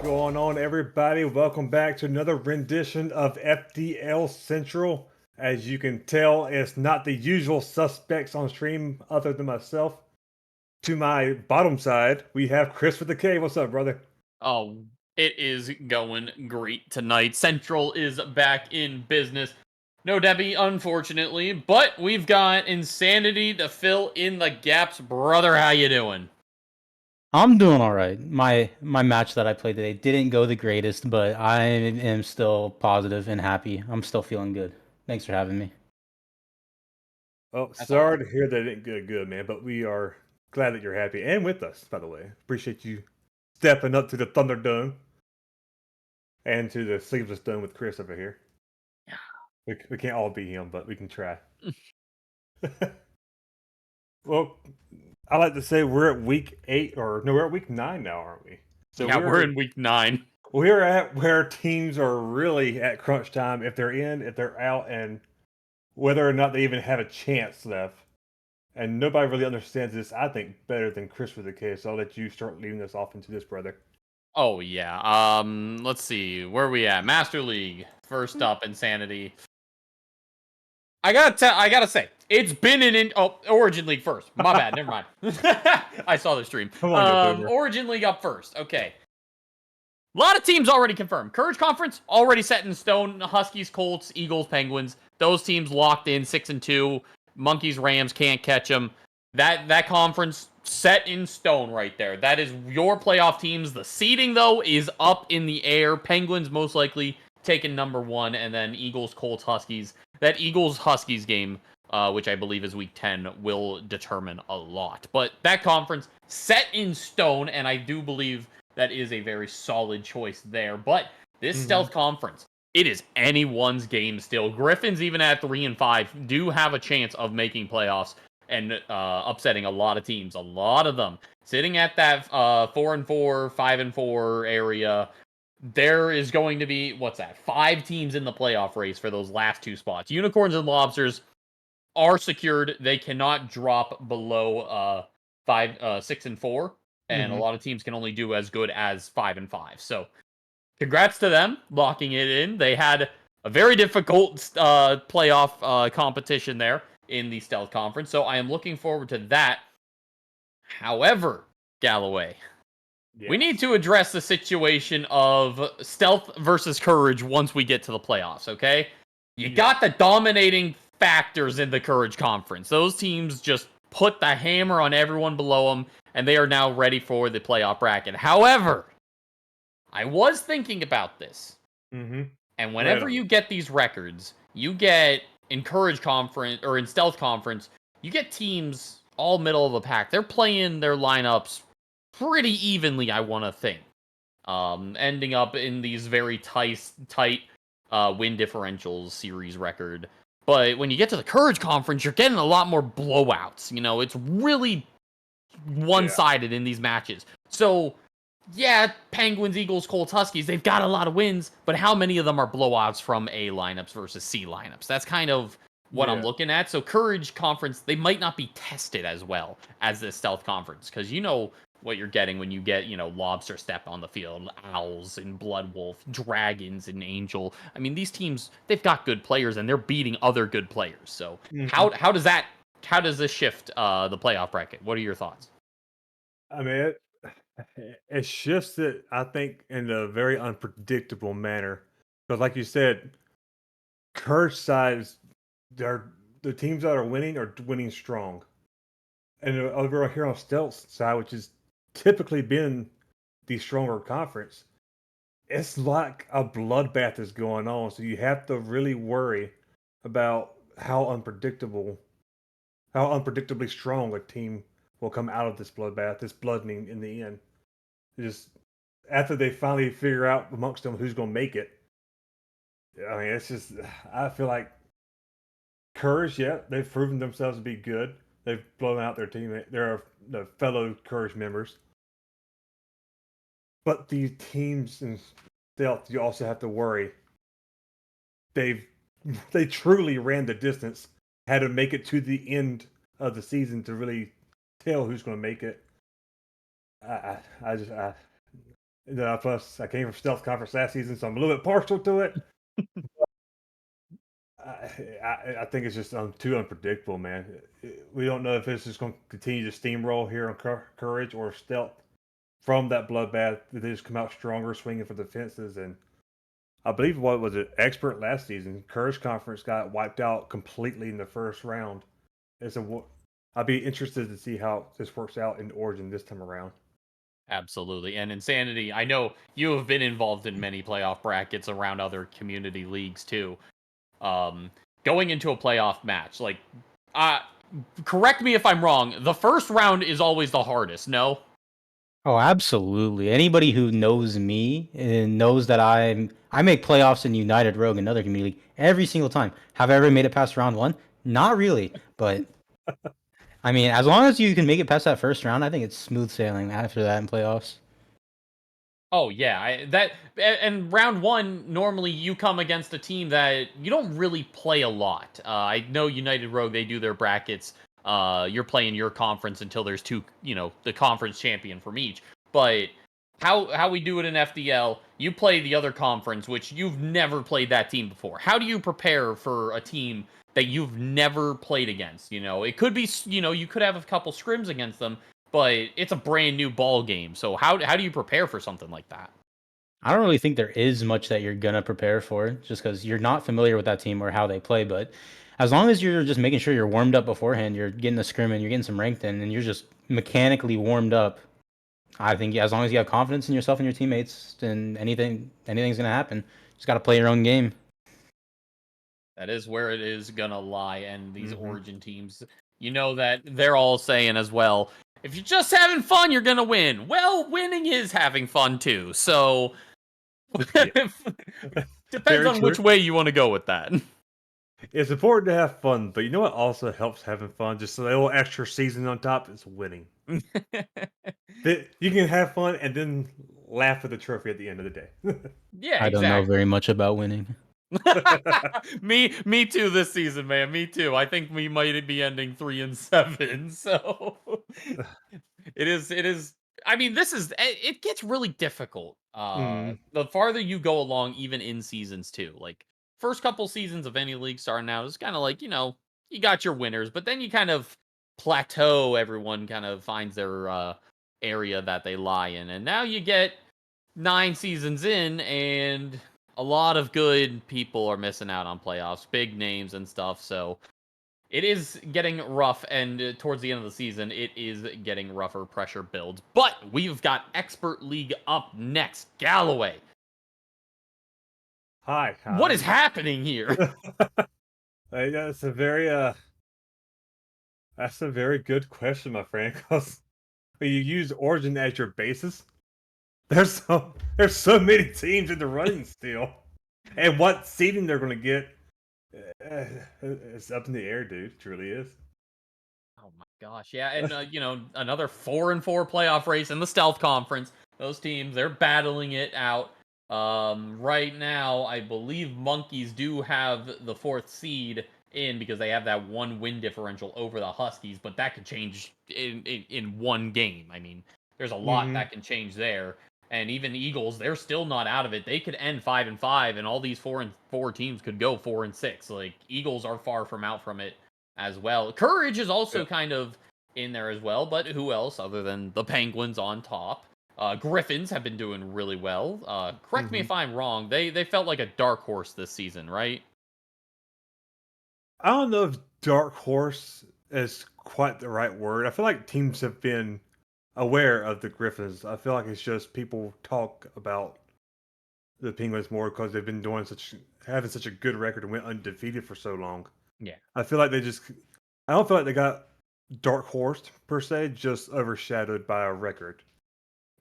going on, everybody? Welcome back to another rendition of FDL Central. As you can tell, it's not the usual suspects on stream other than myself. To my bottom side, we have Chris with the K. What's up, brother? Oh, it is going great tonight. Central is back in business. No Debbie, unfortunately, but we've got Insanity to fill in the gaps. Brother, how you doing? I'm doing all right. My match that I played today didn't go the greatest, but I am still positive and happy. I'm still feeling good. Thanks for having me. Oh, That's all right. sorry to hear that it didn't go good, man, but we are glad that you're happy and with us, by the way. Appreciate you stepping up to the Thunderdome and to the Sleeveless Dome with Chris over here. We can't all be him, but we can try. Well, I like to say we're at week 8, or no, we're at week 9 now, aren't we? So Yeah, we're in week 9. We're at where teams are really at crunch time, if they're in, if they're out, and whether or not they even have a chance left. And nobody really understands this, I think, better than Chris for the case. So I'll let you start leading us off into this, brother. Oh yeah. Let's see. Where are we at? Master League. First up, Insanity. I gotta say, it's been Origin League first. My bad, never mind. I saw the stream. Come on, you boomer. Origin League up first. Okay. A lot of teams already confirmed. Courage Conference already set in stone. Huskies, Colts, Eagles, Penguins. Those teams locked in 6-2. Monkeys, Rams can't catch them. That conference set in stone right there. That is your playoff teams. The seeding though is up in the air. Penguins most likely taking number 1, and then Eagles, Colts, Huskies. That Eagles Huskies game, which I believe is week 10, will determine a lot. But that conference set in stone, and I do believe that is a very solid choice there. But this stealth conference, it is anyone's game still. Griffins, even at 3-5, do have a chance of making playoffs and upsetting a lot of teams. A lot of them sitting at that 4-4, 5-4 area. There is going to be 5 teams in the playoff race for those last 2 spots. Unicorns and Lobsters are secured. They cannot drop below 6-4. And a lot of teams can only do as good as 5-5. So, congrats to them locking it in. They had a very difficult playoff competition there in the Stealth Conference. So, I am looking forward to that. However, Galloway, we need to address the situation of Stealth versus Courage once we get to the playoffs, okay? You got the dominating factors in the Courage Conference. Those teams just put the hammer on everyone below them, and they are now ready for the playoff bracket. However, I was thinking about this. And whenever you get these records, you get in Courage Conference, or in Stealth Conference, you get teams all middle of the pack. They're playing their lineups pretty evenly, I want to think. Ending up in these very tight win differentials series record. But when you get to the Courage Conference, you're getting a lot more blowouts. You know, it's really one-sided in these matches. So, yeah, Penguins, Eagles, Colts, Huskies, they've got a lot of wins, but how many of them are blowouts from A lineups versus C lineups? That's kind of what I'm looking at. So Courage Conference, they might not be tested as well as the Stealth Conference, because you know what you're getting when you get, Lobster Step on the field, Owls and Blood Wolf, Dragons and Angel. I mean, these teams, they've got good players, and they're beating other good players. So how does this shift the playoff bracket? What are your thoughts? I mean, it shifts it, I think, in a very unpredictable manner. Because, like you said, Courage sides, the teams that are winning strong. And over here on Stealth side, which has typically been the stronger conference, it's like a bloodbath is going on. So you have to really worry about how unpredictably strong a team will come out of this bloodbath, this bloodening in the end. Just after they finally figure out amongst them who's going to make it. I mean, it's just, I feel like Courage, they've proven themselves to be good. They've blown out their teammate, their fellow Courage members. But the teams in Stealth, you also have to worry. They truly ran the distance, had to make it to the end of the season to really tell who's going to make it. Plus, I came from Stealth Conference last season, so I'm a little bit partial to it. I think it's just too unpredictable, man. We don't know if it's just going to continue to steamroll here on Courage or Stealth from that bloodbath. They just come out stronger, swinging for the fences. And I believe what was it, Expert last season, Courage Conference got wiped out completely in the first round. I'd be interested to see how this works out in Origin this time around. Absolutely. And Insanity, I know you have been involved in many playoff brackets around other community leagues too. Going into a playoff match, like, correct me if I'm wrong, the first round is always the hardest, no? Oh, absolutely. Anybody who knows me and knows that I make playoffs in United Rogue, another community league, every single time. Have I ever made it past round one? Not really, but I mean, as long as you can make it past that first round, I think it's smooth sailing after that in playoffs. Oh yeah, and round one normally you come against a team that you don't really play a lot. I know United Rogue, they do their brackets. You're playing your conference until there's two, the conference champion from each. But how we do it in FDL, you play the other conference, which you've never played that team before. How do you prepare for a team that you've never played against? It could be, you could have a couple scrims against them, but it's a brand new ball game. So how do you prepare for something like that? I don't really think there is much that you're gonna prepare for just because you're not familiar with that team or how they play. But as long as you're just making sure you're warmed up beforehand, you're getting a scrim and you're getting some ranked in, and you're just mechanically warmed up. I think as long as you have confidence in yourself and your teammates, then anything's gonna happen. Just gotta play your own game. That is where it is gonna lie. And these Mm-hmm. Origin teams, that they're all saying as well, if you're just having fun, you're gonna win. Well, winning is having fun too. So depends Very on which true. way you want to go with that. It's important to have fun, but you know what also helps having fun? Just a little extra season on top is winning. You can have fun and then laugh at the trophy at the end of the day. Yeah, I don't know exactly. very much about winning. Me too this season, man. Me too. I think we might be ending 3-7. So it is. I mean, it gets really difficult. Mm, The farther you go along, even in seasons too. Like, first couple seasons of any league starting out is kind of like, you got your winners, but then you kind of plateau. Everyone kind of finds their area that they lie in, and now you get 9 seasons in, and a lot of good people are missing out on playoffs, big names and stuff. So it is getting rough, and towards the end of the season, it is getting rougher. Pressure builds. But we've got Expert League up next. Galloway, hi, what is hi. happening here? That's a very good question, my friend. Because when you use Origin as your basis, there's so many teams in the running still, and what seeding they're going to get, it's up in the air, dude. It truly is. Oh my gosh, yeah, and another 4-4 playoff race in the Stealth Conference. Those teams, they're battling it out. Right now, I believe Monkeys do have the 4th seed in because they have that 1 win differential over the Huskies, but that could change in one game. I mean, there's a lot Hmm. that can change there. And even Eagles, they're still not out of it. They could end 5-5, and all these 4-4 teams could go 4-6. Like, Eagles are far from out from it as well. Courage is also Yeah. kind of in there as well, but who else other than the Penguins on top? Griffins have been doing really well. Correct me Hmm. if I'm wrong. They felt like a dark horse this season, right? I don't know if dark horse is quite the right word. I feel like teams have been aware of the Griffins. I feel like it's just people talk about the Penguins more because they've been having such a good record and went undefeated for so long. Yeah. I feel like I don't feel like they got dark horse per se, just overshadowed by a record.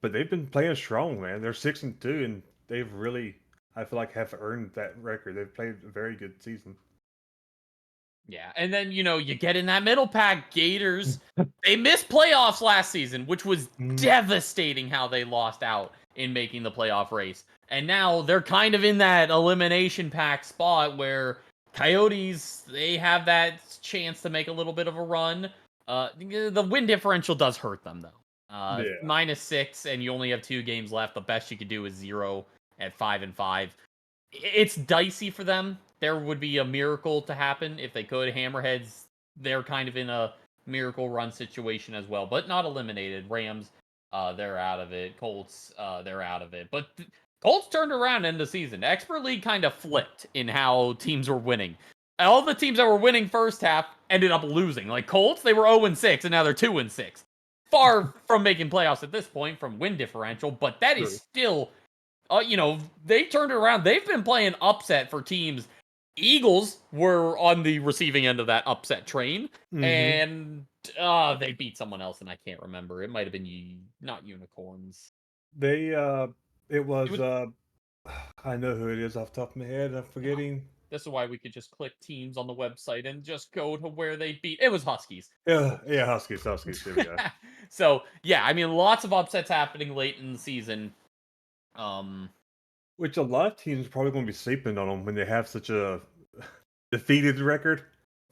But they've been playing strong, man. They're 6-2, and they've really, I feel like, have earned that record. They've played a very good season. Yeah, and then you get in that middle pack, Gators. They missed playoffs last season, which was Mm, devastating how they lost out in making the playoff race. And now they're kind of in that elimination pack spot where Coyotes, they have that chance to make a little bit of a run. The win differential does hurt them though. Yeah. -6, and you only have 2 games left. The best you could do is 0 at 5-5. It's dicey for them. There would be a miracle to happen if they could. Hammerheads, they're kind of in a miracle run situation as well, but not eliminated. Rams, they're out of it. Colts, they're out of it. But Colts turned around in the season. Expert League kind of flipped in how teams were winning. All the teams that were winning first half ended up losing. Like Colts, they were 0-6, and now they're 2-6. Far from making playoffs at this point from win differential, but that is True. still they turned it around. They've been playing upset for teams. Eagles were on the receiving end of that upset train, Mhm. and they beat someone else, and I can't remember. It might have been not unicorns. They, it It was, was. I know who it is off the top of my head. I'm forgetting. This is why we could just click teams on the website and just go to where they beat. It was Huskies. Yeah, yeah, Huskies. There we go. So yeah, I mean, lots of upsets happening late in the season. Um, Which a lot of teams are probably going to be sleeping on them when they have such a defeated record.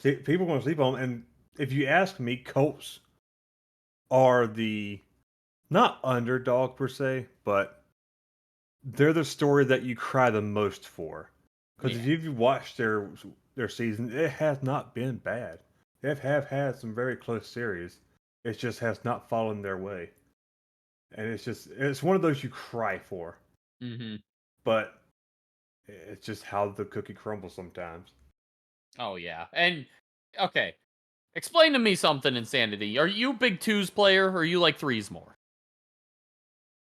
People are going to sleep on 'em, and if you ask me, Colts are the not underdog per se, but they're the story that you cry the most for. Because yeah. if you've watched their season, it has not been bad. They have had some very close series. It just has not fallen their way, and it's one of those you cry for. Mm-hmm. But it's just how the cookie crumbles sometimes. Oh yeah, and okay. Explain to me something, Insanity. Are you a big twos player, or you like threes more?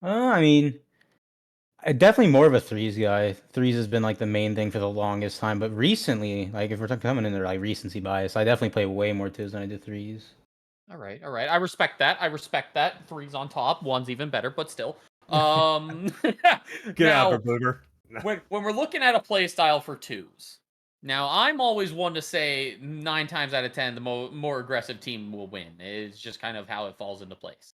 I mean, definitely more of a threes guy. Threes has been like the main thing for the longest time, but recently, like if we're coming in there like recency bias, I definitely play way more twos than I do threes. All right, all right. I respect that. I respect that. Threes on top, one's even better, but still. Um, Get out now of it, Booger. when we're looking at a play style for twos, now I'm always one to say 9 times out of 10 the more aggressive team will win. It's just kind of how it falls into place.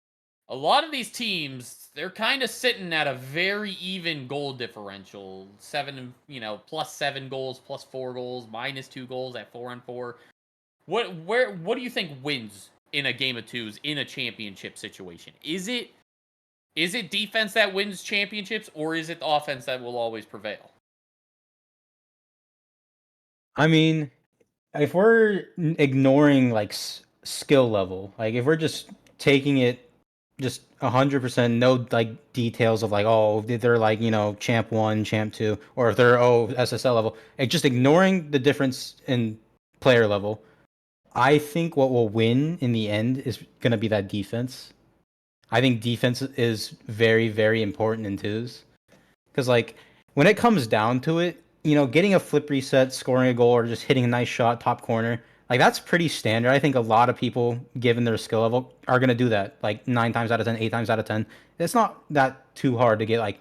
A lot of these teams, they're kind of sitting at a very even goal differential. +7 goals, +4 goals, -2 goals at 4-on-4. What do you think wins in a game of twos in a championship situation? Is it defense that wins championships, or is it the offense that will always prevail? I mean, if we're ignoring like skill level, like if we're just taking it just 100%, no like details of like, oh, they're like, champ one, champ two, or if they're SSL level, like just ignoring the difference in player level, I think what will win in the end is gonna be that defense. I think defense is very, very important in twos. Because like when it comes down to it, getting a flip reset, scoring a goal, or just hitting a nice shot top corner, like that's pretty standard. I think a lot of people, given their skill level, are gonna do that. Like 9 times out of 10, 8 times out of 10. It's not that too hard to get like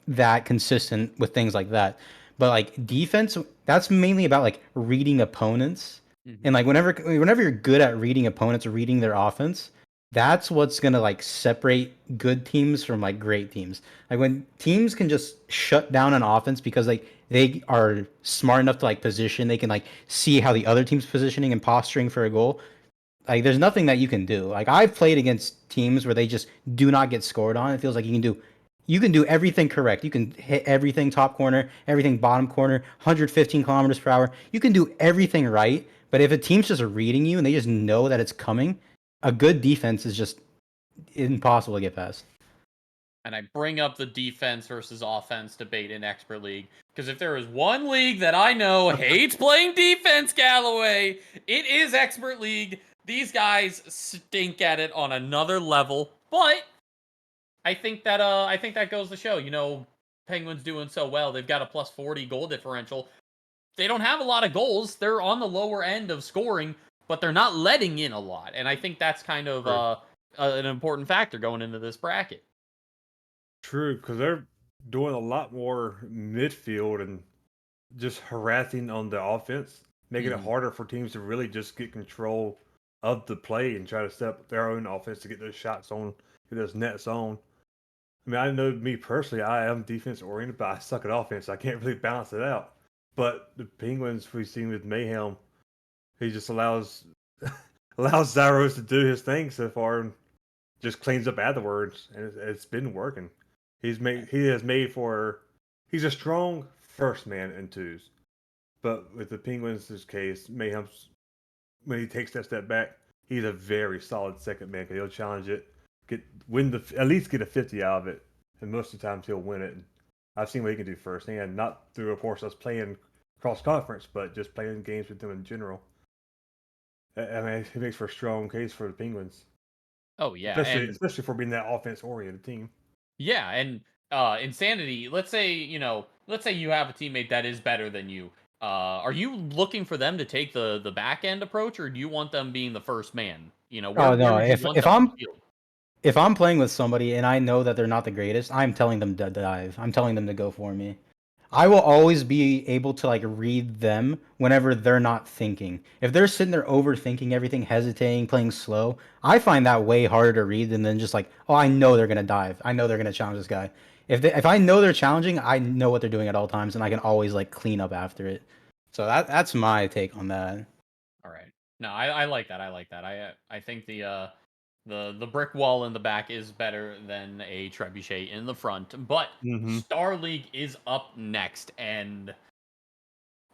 that consistent with things like that. But like defense, that's mainly about like reading opponents. And Mhm. like whenever you're good at reading opponents or reading their offense, that's what's gonna like separate good teams from like great teams. Like when teams can just shut down an offense because like they are smart enough to like position, they can like see how the other team's positioning and posturing for a goal. Like there's nothing that you can do. Like I've played against teams where they just do not get scored on. It feels like you can do everything correct. You can hit everything top corner, everything bottom corner, 115 kilometers per hour. You can do everything right. But if a team's just reading you and they just know that it's coming, a good defense is just impossible to get past. And I bring up the defense versus offense debate in Expert League because if there is one league that I know hates playing defense, Galloway, it is Expert League. These guys stink at it on another level, but I think that goes to show. Penguins doing so well. They've got a +40 goal differential. They don't have a lot of goals. They're on the lower end of scoring, but they're not letting in a lot. And I think that's kind of True, an important factor going into this bracket. true, because they're doing a lot more midfield and just harassing on the offense, making it Mhm. harder for teams to really just get control of the play and try to set up their own offense to get those shots on, get those nets on. I mean, I know me personally, I am defense oriented, but I suck at offense. I can't really balance it out. But the Penguins we've seen with Mayhem, he just allows Zyros to do his thing so far, and just cleans up afterwards, and it's been working. He's a strong first man in twos, but with the Penguins' case, Mayhem's when he takes that step back, he's a very solid second man because he'll challenge it, at least get a 50 out of it, and most of the times he'll win it. And I've seen what he can do first, and not through, of course, us playing cross conference, but just playing games with them in general. I mean, it makes for a strong case for the Penguins, Oh yeah, especially for being that offense oriented team. yeah, and insanity. Let's say you have a teammate that is better than you. Are you looking for them to take the back end approach, or do you want them being the first man? Oh Where no, would you if want if them on I'm the field? if I'm playing with somebody and I know that they're not the greatest, I'm telling them to dive. I'm telling them to go for me. I will always be able to like read them whenever they're not thinking. If they're sitting there overthinking everything, hesitating, playing slow, I find that way harder to read than just like, oh, I know they're gonna dive. I know they're gonna challenge this guy. If I know they're challenging, I know what they're doing at all times, and I can always like clean up after it. So that's my take on that. All right. No, I like that. I like that. I think the brick wall in the back is better than a trebuchet in the front. But Mm-hmm. Star League is up next, and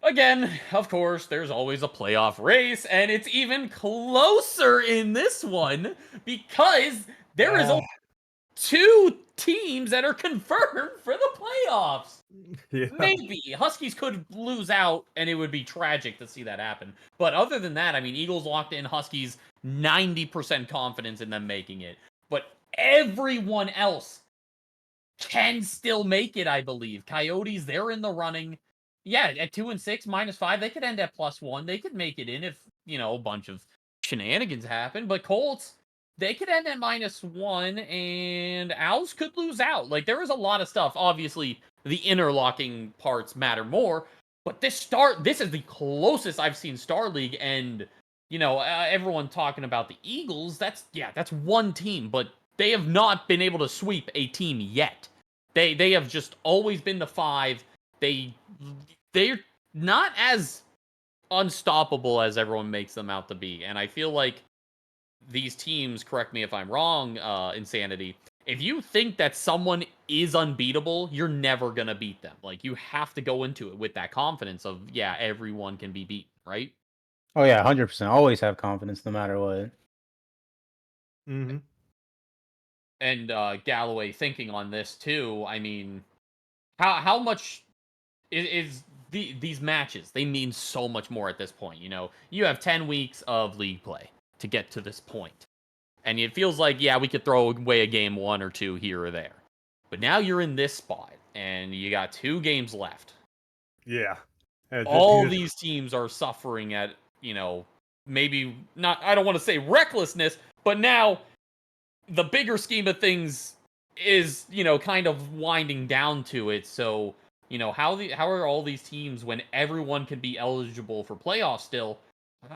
again, of course, there's always a playoff race, and it's even closer in this one because there is only two teams that are confirmed for the playoffs. Yeah. Maybe Huskies could lose out, and it would be tragic to see that happen. But other than that, I mean, Eagles locked in. Huskies 90% confidence in them making it. But everyone else can still make it, I believe. Coyotes, they're in the running. Yeah, at 2-6, -5, they could end at +1. They could make it in if, a bunch of shenanigans happen. But Colts, they could end at -1, and Owls could lose out. Like, there is a lot of stuff. Obviously, the interlocking parts matter more. But this is the closest I've seen Star League, and everyone talking about the Eagles. That's one team, but they have not been able to sweep a team yet. They have just always been the 5. They they're not as unstoppable as everyone makes them out to be. And I feel like these teams, correct me if I'm wrong, Insanity, if you think that someone is unbeatable, you're never going to beat them. Like, you have to go into it with that confidence of, yeah, everyone can be beaten, right? Oh yeah, 100%. Always have confidence no matter what. Mm-hmm. And Galloway thinking on this too. I mean, how much is these matches? They mean so much more at this point. You have 10 weeks of league play to get to this point, and it feels like, yeah, we could throw away a game 1 or 2 here or there, but now you're in this spot and you got 2 games left. Yeah. All these teams are suffering at, maybe not, I don't want to say recklessness, but now the bigger scheme of things is, kind of winding down to it. So, how are all these teams, when everyone can be eligible for playoffs still,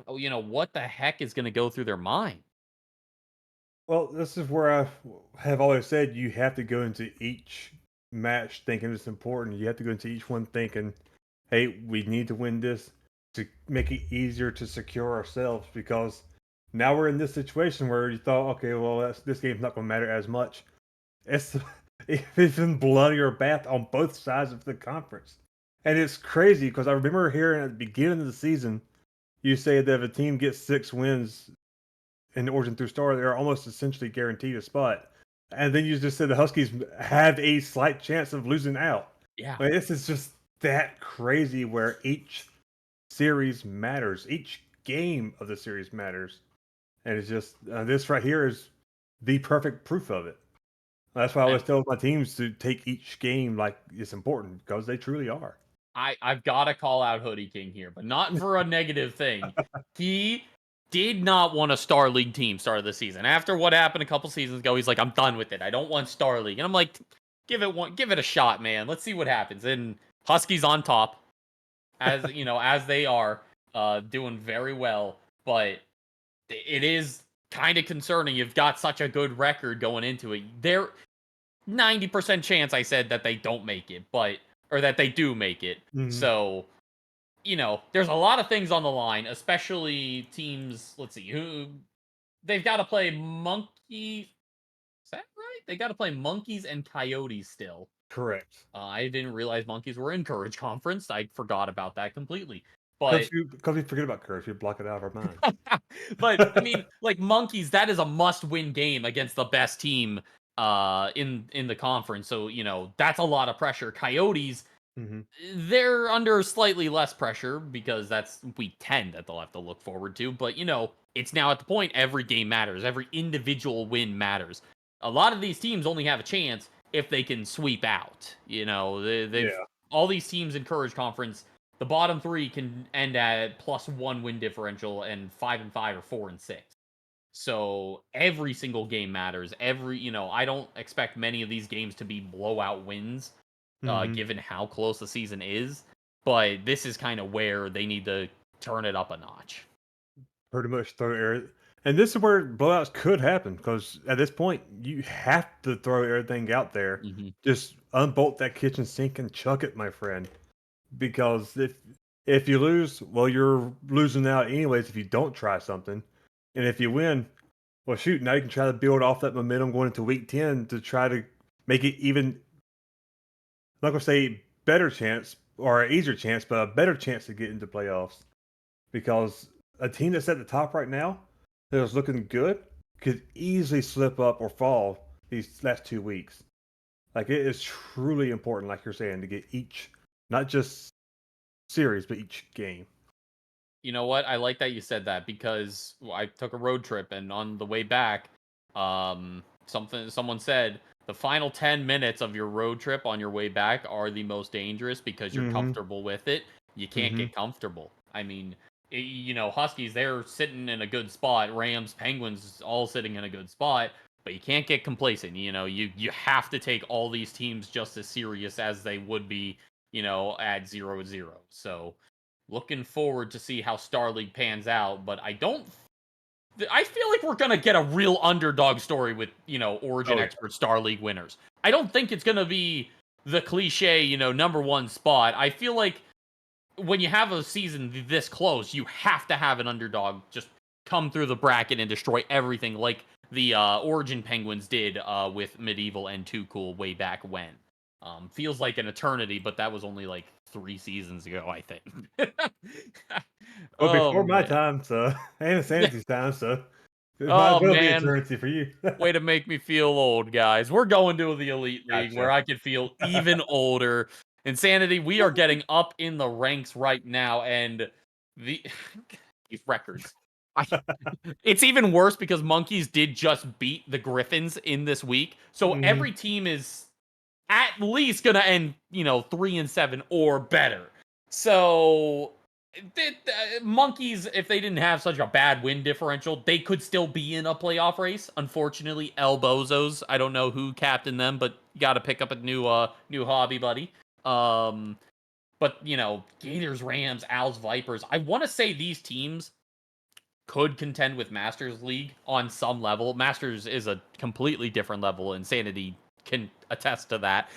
what the heck is going to go through their mind? Well, this is where I have always said you have to go into each match thinking it's important. You have to go into each one thinking, hey, we need to win this to make it easier to secure ourselves because now we're in this situation where you thought, okay, well, this game's not going to matter as much. It's it's been bloody or bath on both sides of the conference. And it's crazy because I remember hearing at the beginning of the season, you say that if a team gets 6 wins in Origin through Star, they're almost essentially guaranteed a spot. And then you just said the Huskies have a slight chance of losing out. Yeah. Like, this is just that crazy where each series matters. Each game of the series matters. And it's just, this right here is the perfect proof of it. That's why I always And tell my teams to take each game like it's important because they truly are. I've got to call out Hoodie King here, but not for a negative thing. He did not want a Star League team start of the season. After what happened a couple seasons ago, he's like, I'm done with it. I don't want Star League. And I'm like, give it a shot, man. Let's see what happens. And Huskies on top, as they are, doing very well. But it is kind of concerning. You've got such a good record going into it. There 90% chance I said that they don't make it, or that they do make it. Mhm. So, there's a lot of things on the line, especially teams, let's see, who they've got to play Monkey. They got to play Monkeys and Coyotes still. Correct. I didn't realize Monkeys were in Courage Conference. I forgot about that completely. Because But we forget about Courage, we block it out of our mind. but I mean, like Monkeys, that is a must-win game against the best team in the conference. So, that's a lot of pressure. Coyotes, Hmm. they're under slightly less pressure because that's week 10 that they'll have to look forward to. But, it's now at the point every game matters. Every individual win matters. A lot of these teams only have a chance if they can sweep out. They've Yeah. all these teams in Courage Conference, the bottom three can end at +1 win differential, and 5-5 or 4-6. So every single game matters. I don't expect many of these games to be blowout wins, Hmm. given how close the season is. But this is kind of where they need to turn it up a notch. Pretty much throw air. And this is where blowouts could happen because at this point, you have to throw everything out there. Hmm. Just unbolt that kitchen sink and chuck it, my friend. Because if you lose, well, you're losing out anyways if you don't try something. And if you win, well, shoot, now you can try to build off that momentum going into week 10 to try to make it even, I'm not going to say better chance or an easier chance, but a better chance to get into playoffs. Because a team that's at the top right now that is looking good could easily slip up or fall these last 2 weeks. Like it is truly important, like you're saying, to get each, not just series, but each game. You know what? I like that you said that because I took a road trip, and on the way back, someone said the final 10 minutes of your road trip on your way back are the most dangerous because you're Mm-hmm. comfortable with it. You can't Mm-hmm. get comfortable. I mean, Huskies, they're sitting in a good spot. Rams, Penguins, all sitting in a good spot, but you can't get complacent. You have to take all these teams just as serious as they would be, at 0-0. So looking forward to see how Star League pans out, but I feel like we're gonna get a real underdog story with Origin Oh yeah. Expert Star League winners. I don't think it's gonna be the cliche number one spot. I feel like when you have a season this close, you have to have an underdog just come through the bracket and destroy everything, like the Origin Penguins did with Medieval and Too Cool way back when. Feels like an eternity, but that was only like 3 seasons ago, I think. Well, Oh before my man. time, so and Insanity's time, so it might as Oh well be man. eternity for you. Way to make me feel old, guys. We're going to the Elite League where Gotcha. I could feel even older. Insanity, we are getting up in the ranks right now, and the these records. I, it's even worse because Monkeys did just beat the Griffins in this week. So Hmm. every team is at least gonna end, 3-7 or better. So Monkeys, if they didn't have such a bad win differential, they could still be in a playoff race. Unfortunately, El Bozos, I don't know who captained them, but you got to pick up a new hobby, buddy. But Gators, Rams, Owls, Vipers. I want to say these teams could contend with Masters League on some level. Masters is a completely different level. Insanity can attest to that.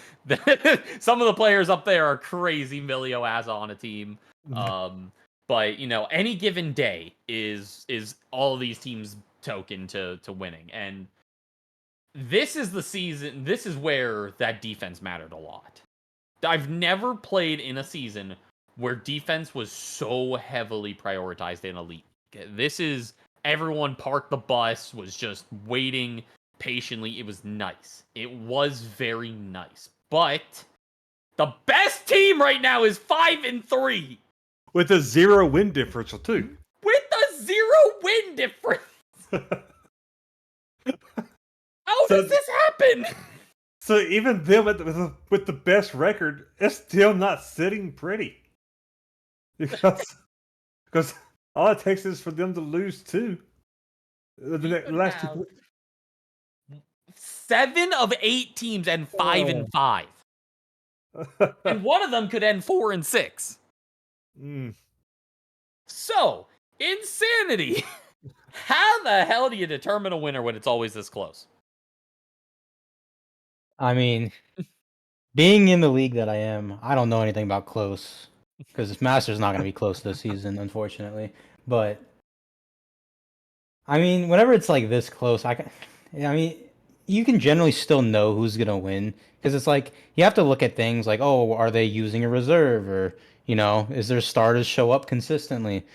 Some of the players up there are crazy. Milio Asa on a team. Um, but any given day is all of these teams token to winning. And this is the season. This is where that defense mattered a lot. I've never played in a season where defense was so heavily prioritized in Elite. This is everyone parked the bus, was just waiting patiently. It was nice. It was very nice. But the best team right now is 5-3 With a 0 win differential too. with a 0 win difference. How So does this happen? so even them with the best record, it's still not sitting pretty. Because all it takes is for them to lose too. We The could last have two. 7 of 8 teams and five Oh. and five. And one of them could end 4-6. Mm. So, insanity. How the hell do you determine a winner when it's always this close? I mean, being in the league that I am, I don't know anything about close because this Masters not going to be close this season, unfortunately. But I mean, whenever it's like this close, I mean, you can generally still know who's gonna win because it's like you have to look at things like, oh, are they using a reserve or is their starters show up consistently?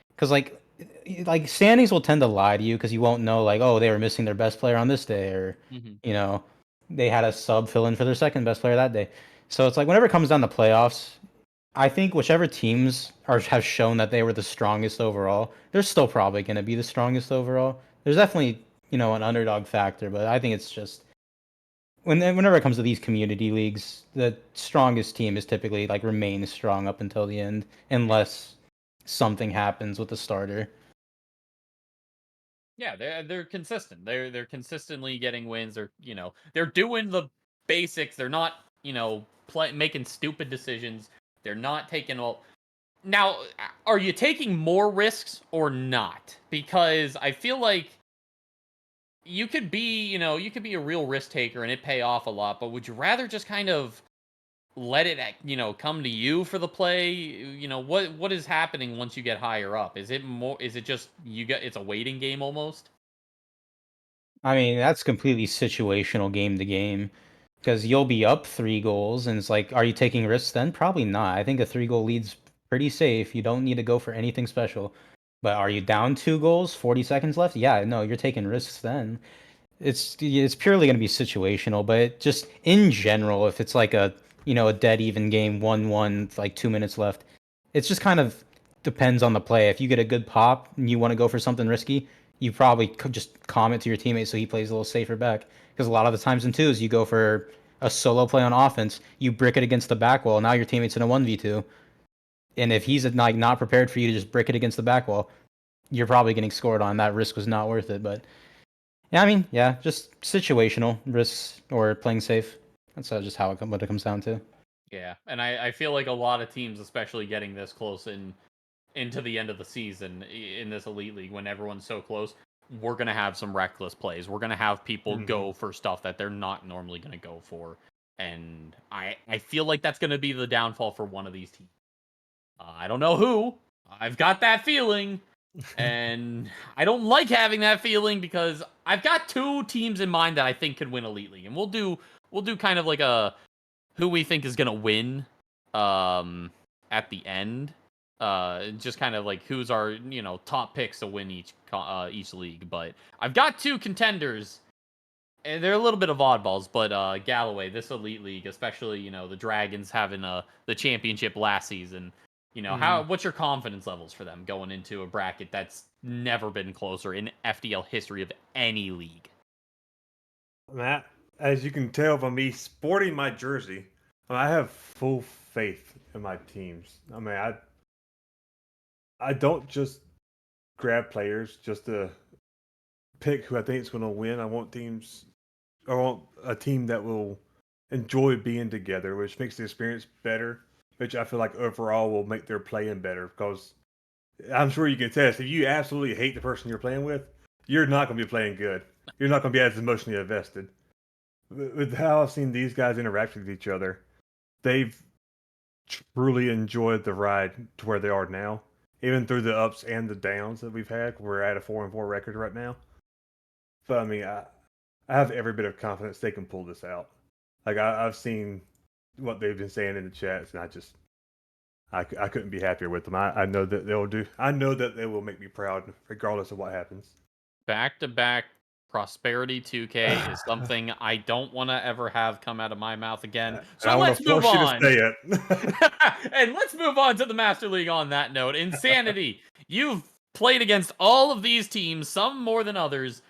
Because like standings will tend to lie to you because you won't know like, oh, they were missing their best player on this day or Mhm. you know they had a sub fill in for their second best player that day. So it's like whenever it comes down to playoffs, I think whichever teams have shown that they were the strongest overall, they're still probably going to be the strongest overall. There's definitely an underdog factor, but I think it's just whenever it comes to these community leagues, the strongest team is typically like remains strong up until the end, unless something happens with the starter. Yeah, they're consistent. They're consistently getting wins. They're doing the basics. They're not making stupid decisions. They're not taking all. Now, are you taking more risks or not? Because I feel like you could be a real risk taker and it pay off a lot. But would you rather just kind of let it come to you for the play? What is happening once you get higher up? Is it just it's a waiting game almost? I mean, that's completely situational game to game because you'll be up 3 goals, and it's like, are you taking risks then? Probably not. I think a 3 goal lead's pretty safe. You don't need to go for anything special. But are you down 2 goals, 40 seconds left? Yeah, no, you're taking risks then. It's purely going to be situational, but just in general, if it's like a dead even game, 1-1, like 2 minutes left, it's just kind of depends on the play. If you get a good pop and you want to go for something risky, you probably could just calm it to your teammate so he plays a little safer back. Because a lot of the times in twos, you go for a solo play on offense, you brick it against the back wall. Now your teammate's in a 1v2, and if he's like not prepared for you to just brick it against the back wall, you're probably getting scored on. That risk was not worth it, but. Yeah, I mean, yeah, just situational risks or playing safe. That's just what it comes down to. Yeah, and I feel like a lot of teams, especially getting this close into the end of the season in this elite league, when everyone's so close, we're gonna have some reckless plays. We're gonna have people Mhm. go for stuff that they're not normally gonna go for, and I feel like that's gonna be the downfall for one of these teams. I don't know who. I've got that feeling, and I don't like having that feeling because I've got two teams in mind that I think could win elite league, and we'll do kind of like a who we think is gonna win um at the end. Just kind of like who's our top picks to win each league. But I've got two contenders, and they're a little bit of oddballs. But Galloway, this elite league, especially the Dragons having the championship last season. Mhm. What's your confidence levels for them going into a bracket that's never been closer in FDL history of any league? Matt, as you can tell by me sporting my jersey, I have full faith in my teams. I mean, I don't just grab players just to pick who I think is going to win. I want a team that will enjoy being together, which makes the experience better, which I feel like overall will make their playing better. Because I'm sure you can test, if you absolutely hate the person you're playing with, you're not going to be playing good. You're not going to be as emotionally invested. With how I've seen these guys interact with each other, they've truly enjoyed the ride to where they are now. Even through the ups and the downs that we've had, we're at a 4-4 record right now. But I mean, I have every bit of confidence they can pull this out. Like I've seen what they've been saying in the chats, and I couldn't be happier with them. I know that they'll do. I know that they will make me proud, regardless of what happens. Back to back prosperity 2K is something I don't want to ever have come out of my mouth again. And I So want let's to move force you to on. say it. And let's move on to the Master League on that note. Insanity. You've played against all of these teams, some more than others.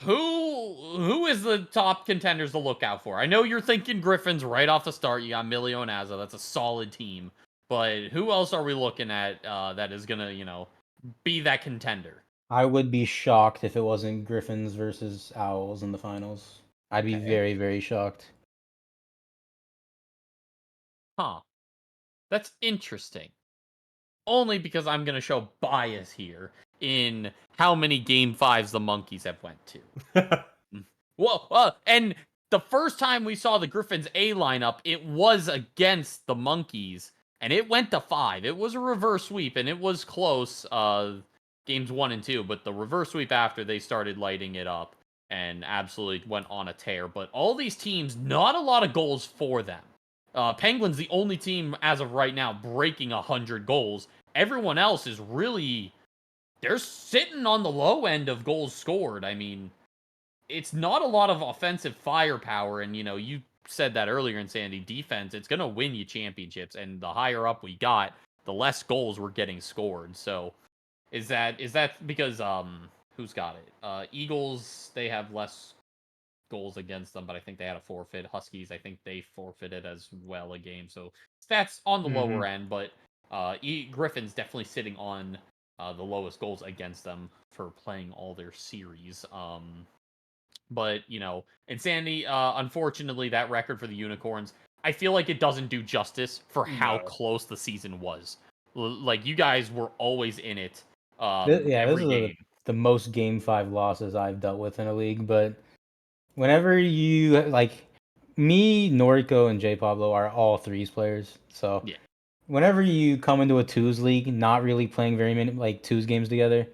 Who is the top contenders to look out for? I know you're thinking Griffins right off the start. You got Milio and Azza. That's a solid team. But who else are we looking at that is gonna, be that contender? I would be shocked if it wasn't Griffins versus Owls in the finals. I'd be Okay. very, very shocked. Huh. That's interesting. Only because I'm gonna show bias here in how many game fives the Monkeys have went to. Mm. Well, and the first time we saw the Griffins A lineup, it was against the Monkeys, and it went to 5. It was a reverse sweep, and it was close. Games 1 and 2, but the reverse sweep after they started lighting it up. and absolutely went on a tear. But all these teams, not a lot of goals for them. Penguins, the only team as of right now breaking 100 goals. Everyone else is really, they're sitting on the low end of goals scored. I mean, it's not a lot of offensive firepower. And, you said that earlier in Sandy, defense, it's going to win you championships. And the higher up we got, the less goals we're getting scored. So is that because, who's got it? Eagles, they have less goals against them, but I think they had a forfeit. Huskies, I think they forfeited as well a game. So stats on the lower end, but Griffin's definitely sitting on the lowest goals against them for playing all their series. But Insanity, unfortunately, that record for the Unicorns, I feel like it doesn't do justice for how No. close the season was. Like you guys were always in it, Yeah, this every is game. the most Game 5 losses I've dealt with in a league. But whenever you like me, Noriko, and J Pablo are all threes players. So Yeah. whenever you come into a twos league, not really playing very many like twos games together,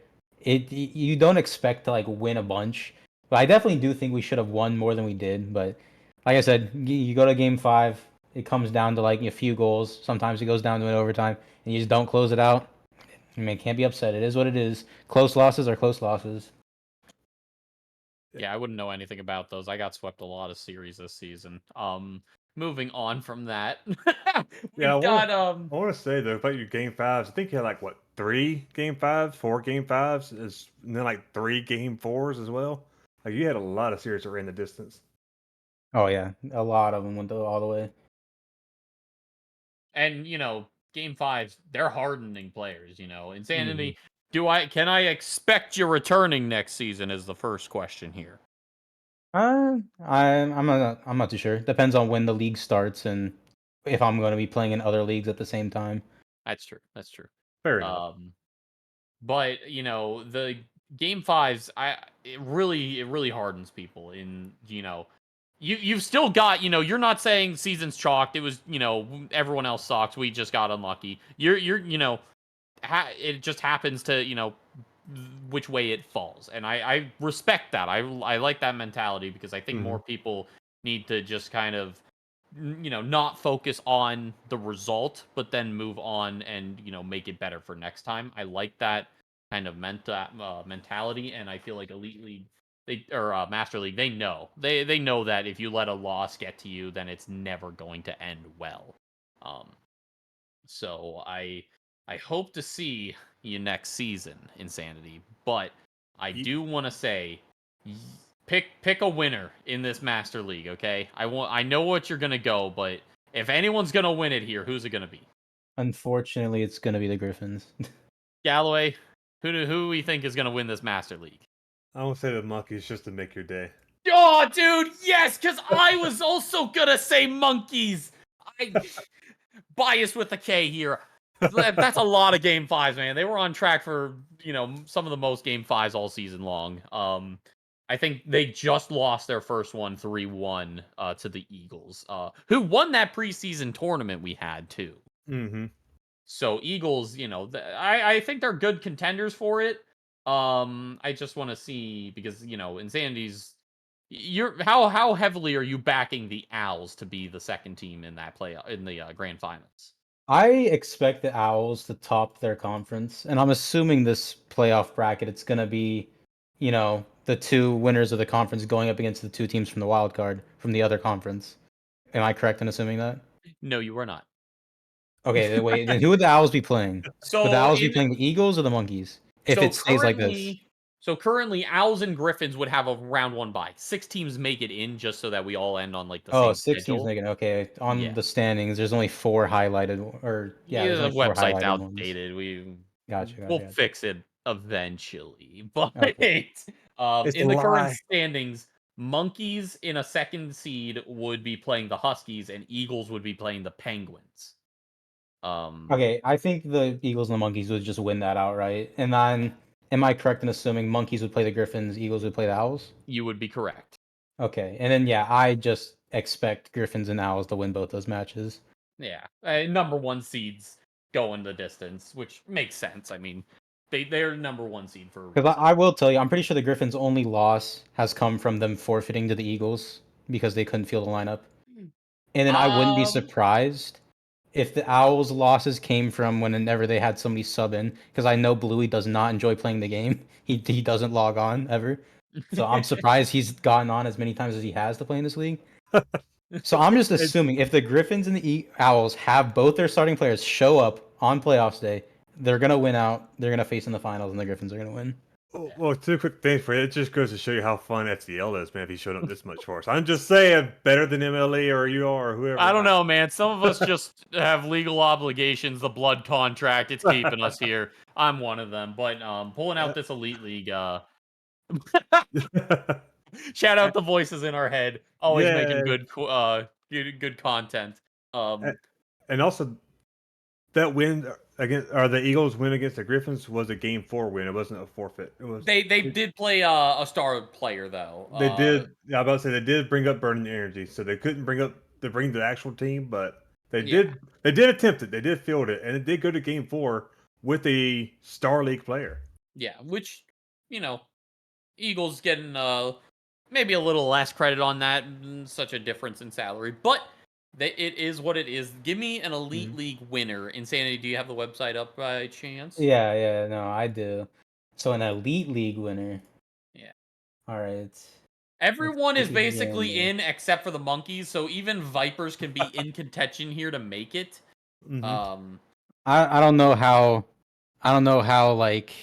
you don't expect to like win a bunch. But I definitely do think we should have won more than we did. But like I said, you go to Game 5, it comes down to like a few goals. Sometimes it goes down to an overtime, and you just don't close it out. I mean, can't be upset. It is what it is. Close losses are close losses. Yeah, I wouldn't know anything about those. I got swept a lot of series this season. Moving on from that, Yeah, we've got I want to say though about your game fives. I think you had like what 3 game 5s, 4 game 5s, and then like 3 game 4s as well. Like you had a lot of series that ran the distance. Oh yeah, a lot of them went all the way. and game fives, they're hardening players. Mhm. Insanity. Can I expect you returning next season? Is the first question here. I'm not too sure. Depends on when the league starts and if I'm going to be playing in other leagues at the same time. That's true. That's true. Fair enough. But the game fives, it really hardens people. You've still got, you're not saying season's chalked. It was, everyone else sucks. We just got unlucky. It just happens to, which way it falls. And I respect that. I like that mentality because I think Hmm. more people need to just kind of, not focus on the result, but then move on and, make it better for next time. I like that kind of mentality. And I feel like Elite League, or Master League, they know that if you let a loss get to you, then it's never going to end well. Um, so I hope to see you next season, Insanity. But I do want to say, pick a winner in this Master League, okay? I know what you're gonna go, but if anyone's gonna win it here, who's it gonna be? Unfortunately, it's going to be the Griffins. Galloway. Who we think is gonna win this Master League? I won't say the monkeys just to make your day. Oh, dude, yes, because I was also gonna say monkeys. I biased with the K here. That's a lot of game fives, man. They were on track for some of the most game fives all season long. I think they just lost their first one 3-1 to the Eagles, who won that preseason tournament we had too. Hmm. So Eagles, I think they're good contenders for it. I just want to see because Insanity's. How heavily are you backing the Owls to be the second team in that play in the grand finals? I expect the Owls to top their conference, and I'm assuming this playoff bracket it's going to be, the two winners of the conference going up against the two teams from the wild card from the other conference. Am I correct in assuming that? No, you are not. Okay, then wait. Then who would the Owls be playing? Would the So Owls be in playing the Eagles or the Monkeys? If so it stays like this. currently so currently Owls and Griffins would have a round one bye. 6 teams make it in just so that we all end on like the Oh, same 6 teams schedule. making okay. On Yeah. the standings, there's only 4 highlighted or yeah, Yeah, there's the only 4 website's highlighted ones. outdated. Gotcha, We'll gotcha, gotcha. fix it eventually. But Okay. It's a in the current lie. standings, Monkeys in a second seed would be playing the Huskies, and Eagles would be playing the Penguins. Um, Okay, I think the Eagles and the Monkeys would just win that outright. And then am I correct in assuming Monkeys would play the Griffins, Eagles would play the Owls? you would be correct. Okay. And then yeah, I just expect Griffins and Owls to win both those matches. Yeah, number one seeds going the distance, which makes sense. I mean, They're number 1 seed for a Because reason. I will tell you, I'm pretty sure the Griffins' only loss has come from them forfeiting to the Eagles because they couldn't field a lineup. And then I wouldn't be Um, surprised if the Owls' losses came from whenever they had somebody sub in, because I know Bluey does not enjoy playing the game. He doesn't log on ever. So I'm surprised he's gotten on as many times as he has to play in this league. So I'm just It, assuming if the Griffins and the Owls have both their starting players show up on playoffs day, they're gonna win out. They're gonna face in the finals, and the Griffins are gonna win. well, two quick things for you. It just goes to show you how fun FDL is, man. If he showed up this much for us, I'm just saying, better than MLE or you or I whoever. don't know, man. Some of us just have legal obligations, the blood contract, it's keeping us here. I'm one of them, but pulling out this elite league shout out the voices in our head, always making Yeah, good content. Um and also that win against or the Eagles win against the Griffins was a Game 4 win. It wasn't a forfeit. It was. they did play a star player though. They did. Yeah, I was about to say they did bring up burning energy, so they couldn't bring the actual team, but they Yeah. did. They did attempt it. They did field it, and it did go to Game 4 with a Star League player. Yeah, which, you know, Eagles getting maybe a little less credit on that, such a difference in salary, but it is what it is. Give me an elite Mhm. league winner. Insanity, do you have the website up by chance? Yeah, yeah, no, I do. So an elite league winner. Yeah. All right. Let's Everyone is take a basically gander. in except for the monkeys, so even Vipers can be in contention here to make it. Hmm. Um, I don't know how like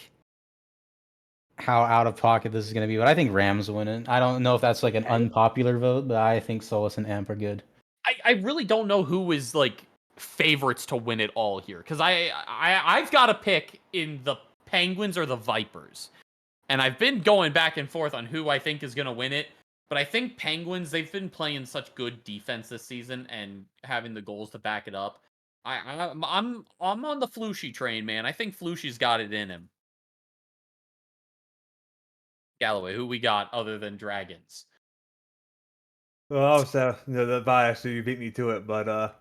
how out of pocket this is gonna be, but I think Rams win it. I don't know if that's like an okay. unpopular vote, but I think Solus and Amp are good. I really don't know who is like favorites to win it all here because I've got to pick in the Penguins or the Vipers, and I've been going back and forth on who I think is going to win it. But I think Penguins, they've been playing such good defense this season and having the goals to back it up. I'm on the Flushy train, man. I think Flushy's got it in him. Galloway, who we got other than Dragons? Well, obviously, the bias, so you beat me to it, but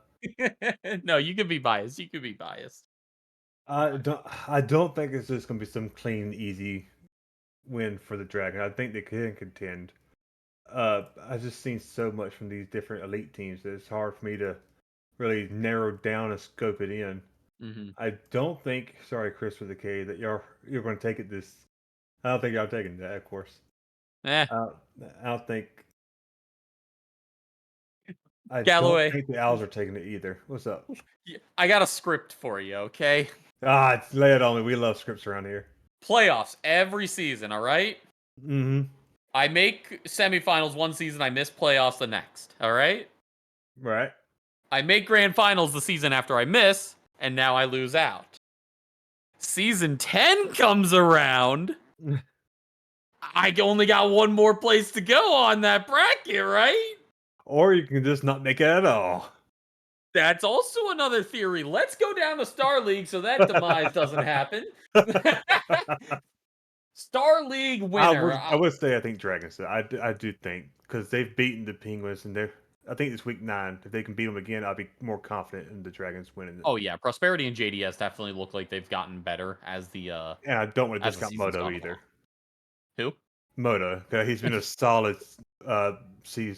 No, you could be biased. You could be biased. I don't think it's just gonna be some clean, easy win for the Dragon. I think they can contend. I've just seen so much from these different elite teams that it's hard for me to really narrow down and scope it in. Hmm. I don't think, sorry, Chris with the K, that you're going to take it this. I don't think y'all taking that, of course. Eh, Uh, I don't think. I don't Galloway, think the Owls are taking it either. What's up? I got a script for you, okay? Lay it on me. We love scripts around here. Playoffs every season, all right? Mm-hmm. I make semifinals one season, I miss playoffs the next, all right? Right. I make grand finals the season after I miss, and now I lose out. Season 10 comes around. I only got one more place to go on that bracket, right? Or you can just not make it at all. That's also another theory. Let's go down to Star League so that demise doesn't happen. Star League I winner. would I would say I think Dragons. I do think because they've beaten the Penguins and they're. I think it's week 9. If they can beat them again, I'll be more confident in the Dragons winning it. Oh yeah, Prosperity and JDS definitely look like they've gotten better And I don't want to as the discount season's Moto gone along. either. Who? Moto, he's been a solid C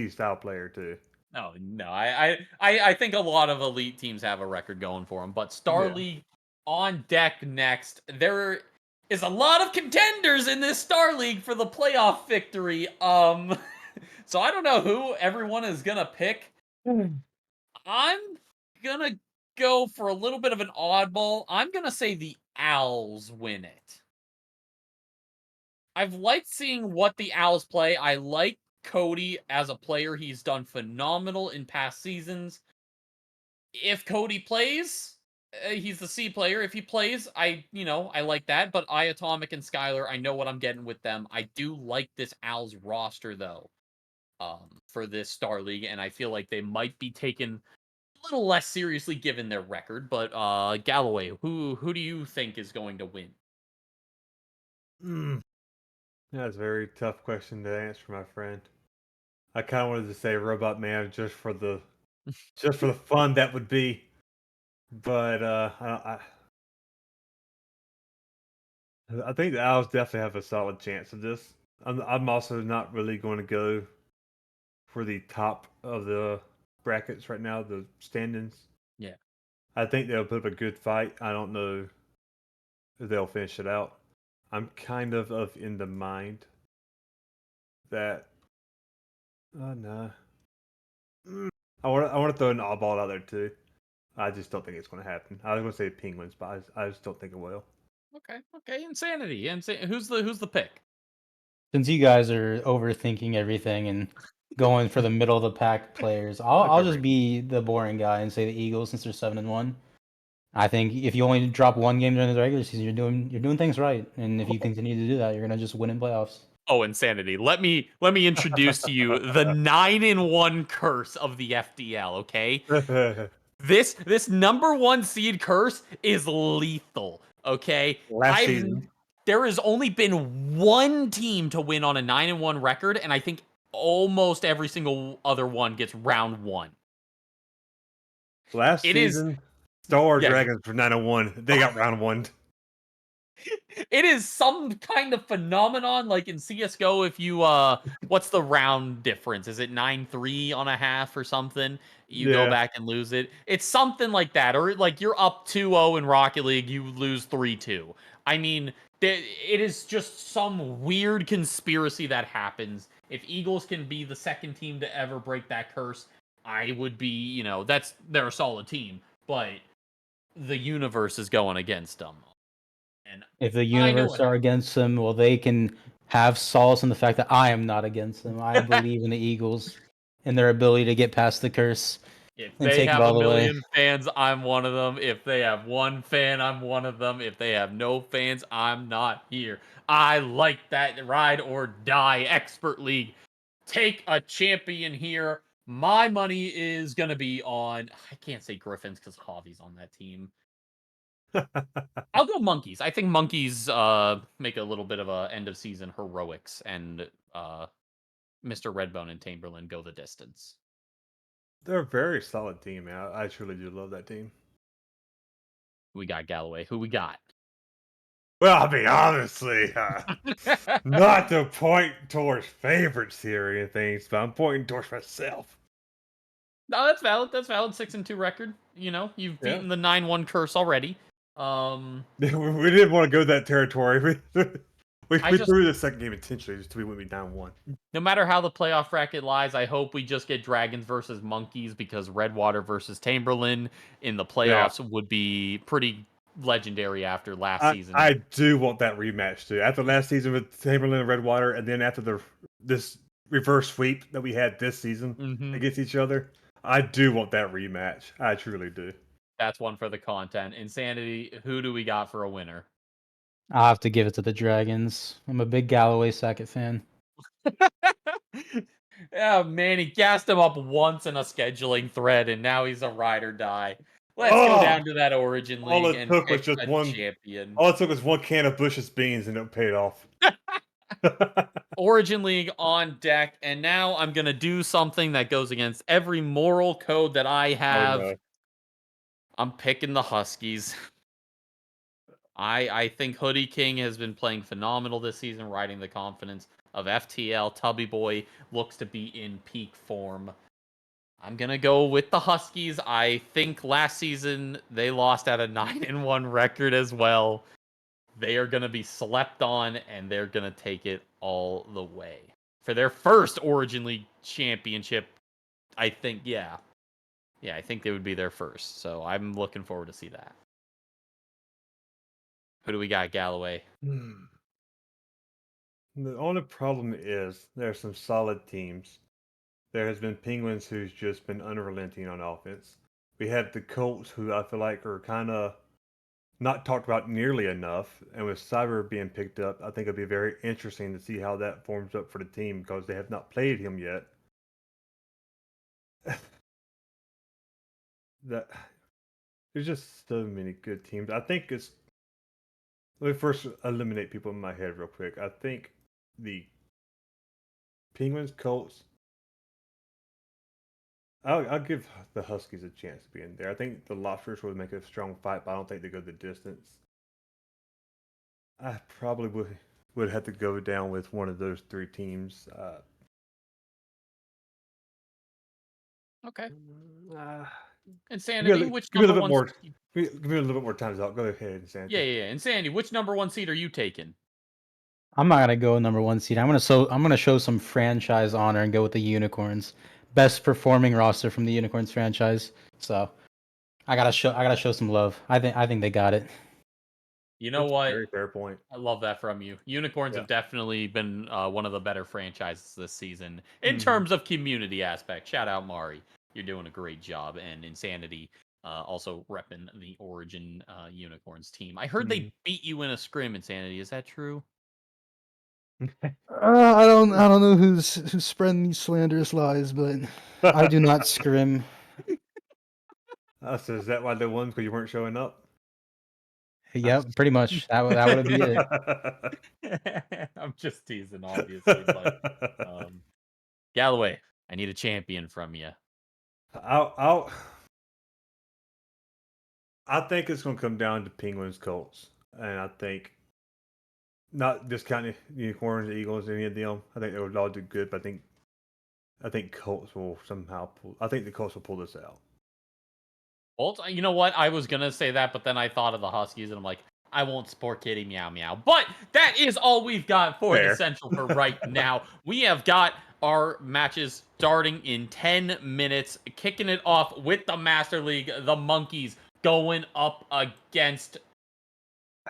style player too. Oh no, I think a lot of elite teams have a record going for them, but Star Yeah. League on deck next. There is a lot of contenders in this Star League for the playoff victory. So I don't know who everyone is gonna pick. I'm gonna go for a little bit of an oddball. I'm gonna say the Owls win it. I've liked seeing what the Owls play. I like Cody as a player. He's done phenomenal in past seasons. If Cody plays, he's the C player. If he plays, I like that. But Atomic and Skylar, I know what I'm getting with them. I do like this Owls roster though, for this Star League, and I feel like they might be taken a little less seriously given their record. But Galloway, who do you think is going to win? Mm, that's a very tough question to answer, my friend. I kind of wanted to say Robot Man just for the fun that would be, but I think the Owls definitely have a solid chance of this. I'm also not really going to go for the top of the brackets right now, the standings. Yeah. I think they'll put up a good fight. I don't know if they'll finish it out. I'm kind of in the mind that no. I want to throw an oddball out there too. I just don't think it's going to happen. I was going to say Penguins, but I just don't think it will. Okay. Okay. Insanity. Who's the pick? Since you guys are overthinking everything and going for the middle of the pack players, I'll just be the boring guy and say the Eagles since they're 7-1. I think if you only drop one game during the regular season, you're doing things right, and if you continue to do that, you're gonna just win in playoffs. Oh, insanity. Let me introduce to you the 9-1 curse of the FDL, okay? This number 1 seed curse is lethal, okay? Last I've season, There has only been one team to win on a 9-1 record, and I think almost every single other one gets round 1. last It is season, Star Wars yeah, Dragons for 901. They got round one. it is some kind of phenomenon like in CS:GO if you what's the round difference? Is it 9-3 on a half or something? You go Yeah. back and lose it. It's something like that, or like you're up 2-0 in Rocket League, you lose 3-2. I mean, it is just some weird conspiracy that happens. If Eagles can be the second team to ever break that curse, I would be, they're a solid team, but the universe is going against them. And If the I know universe it. are against them, well, they can have solace in the fact that I am not against them. I believe in the Eagles and their ability to get past the curse If and they take it have a all the way. million fans, I'm one of them. If they have one fan, I'm one of them. If they have no fans, I'm not here. I like that ride or die expert league. Take a champion here. My money is going to be on, I can't say Griffins because Javi's on that team. I'll go Monkeys. I think Monkeys make a little bit of a end of season heroics, and Mr. Redbone and Chamberlain go the distance. They're a very solid team, man. I truly do love that team. We got Galloway. Who we got? Well, I mean, honestly, not to point towards favorites here or anything, but I'm pointing towards myself. No, that's valid. That's valid. 6-2 record. You've Yeah. beaten the 9-1 curse already. We didn't want to go that territory. We I just threw the second game intentionally just to be down one. No matter how the playoff bracket lies, I hope we just get Dragons versus Monkeys because Redwater versus Chamberlain in the Yeah. playoffs would be pretty legendary after last I season. I do want that rematch too. After last season with Chamberlain and Redwater, and then after this reverse sweep that we had this season Mm-hmm. against each other, I do want that rematch. I truly do. That's one for the content. Insanity. Who do we got for a winner? I'll have to give it to the Dragons. I'm a big Galloway Sackett fan. Oh man, he gassed him up once in a scheduling thread, and now he's a ride or die. Let's go Oh, down to that Origin all League it and took was pick just a one. champion. All it took was one can of Bush's beans, and it paid off. Origin League on deck, and now I'm gonna do something that goes against every moral code that I Oh have. no. I'm picking the Huskies. I think Hoodie King has been playing phenomenal this season, riding the confidence of FTL. Tubby Boy looks to be in peak form. I'm gonna go with the Huskies. I think last season they lost at a 9-1 record as well. They are gonna be slept on, and they're gonna take it all the way for their first Origin League championship. I think, yeah, I think they would be their first. So I'm looking forward to see that. Who do we got, Galloway? Hmm. The only problem is there are some solid teams. There has been Penguins who's just been unrelenting on offense. We had the Colts who I feel like are kind of not talked about nearly enough. And with Cyber being picked up, I think it'll be very interesting to see how that forms up for the team because they have not played him yet. That there's just so many good teams. I think it's let me first eliminate people in my head real quick. I think the Penguins, Colts. I'll give the Huskies a chance to be in there. I think the Lobsters would make a strong fight, but I don't think they go the distance. I probably would have to go down with one of those three teams. Okay. Uh, Insanity, which give me a number little bit one? more. Give me a little bit more time out. Go ahead, Yeah, Insanity. yeah, yeah. Insanity, which number one seed are you taking? I'm not gonna go number one seed. I'm gonna show some franchise honor and go with the Unicorns. Best performing roster from the Unicorns franchise. So I gotta show some love. I think they got it. You know That's a what? very fair point. I love that from you. Unicorns Yeah. have definitely been one of the better franchises this season in Mhm. terms of community aspect. Shout out Mari, you're doing a great job, and Insanity also repping the Origin Unicorns team. I heard they Mhm. beat you in a scrim. Insanity, is that true? I don't know who's spreading these slanderous lies, but I do not scrim. So is that why they won? Because you weren't showing up? Yep, pretty much. That would be it. I'm just teasing, obviously, but Galloway, I need a champion from you. I'll I think it's going to come down to Penguins Colts, and I think not discounting Unicorns, Eagles, any of them. I think they would all do good, but I think Colts will somehow pull. I think the Colts will pull this out. Bolt, you know what? I was gonna say that, but then I thought of the Huskies, and I'm like, I won't support Kitty Meow Meow. But that is all we've got for the Fair. Central for right now. We have got our matches starting in 10 minutes, kicking it off with the Master League, the Monkeys going up against.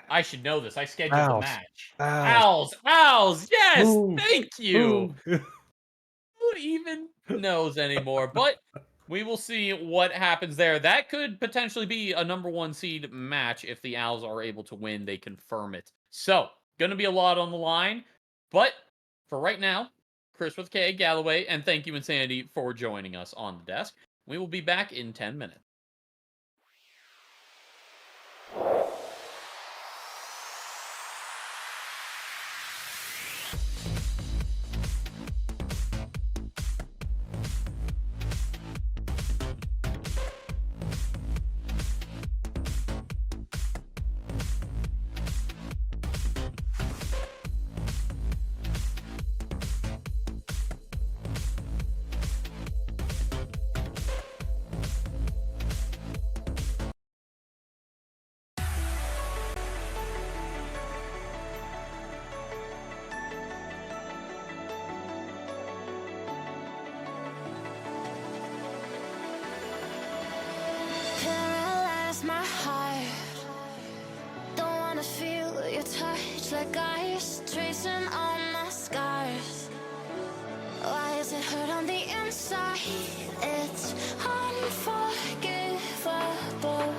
I should know this. I scheduled the Owls. match. Owls. Owls, Owls, yes, Ooh, thank you. ooh. Who even knows anymore? But we will see what happens there. That could potentially be a number one seed match if the Owls are able to win. They confirm it. So, going to be a lot on the line. But for right now, Chris with K, Galloway, and thank you, Insanity, for joining us on the desk. We will be back in 10 minutes. Paralyze my heart. Don't wanna feel your touch like ice, tracing all my scars. Why is it hurt on the inside? It's unforgivable.